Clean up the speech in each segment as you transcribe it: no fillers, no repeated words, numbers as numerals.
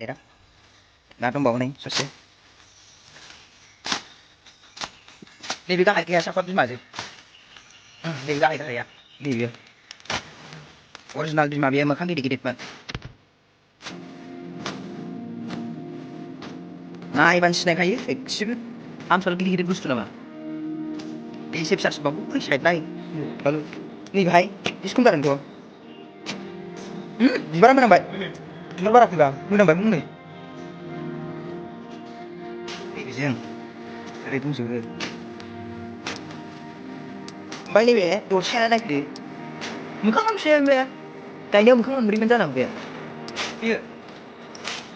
Để đó. Làm trong bộ này, sose. Ini juga kayak siapa Bisma sih? Ini juga kayak ya. Ini dia. Original Bisma biar makan dikit-dikit banget. Nah, iban snack aja, sip. Amsal gini-gini gusto naman. Isip sa babu, ay shit na. Kalau ini bahai, diskuntaran ko. Di barang mana baik? Di barang juga, mana baik mungkin. Ini sih, ada itu sih. Baik ni be, dua channel nak deh. Muka kan share be, tanya muka kan beri menjana be. Iya,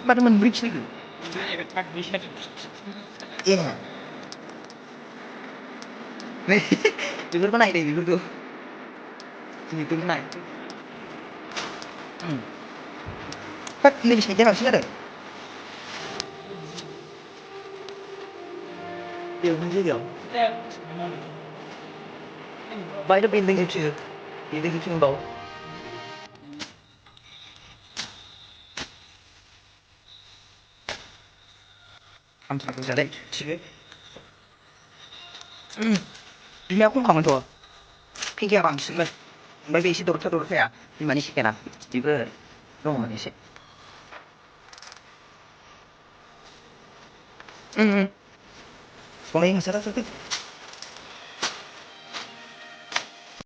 mana man beri sih? Iya. Nih, jujur kan naik deh jujur tuh. Jujur kan naik. Phát lên sẽ cho nào xíu rồi. Điều không dễ hiểu. Vậy nó bên tinh chưa? Thì tinh chưa bầu. Ăn thằng ra đây chứ. Đi mèo cũng không thua. Khi kia bằng sừng mình. Bởi vì sẽ đột thôi à. Nhưng mà đi cái nào? Chỉ vừa đúng rồi sẽ. Con này sao đó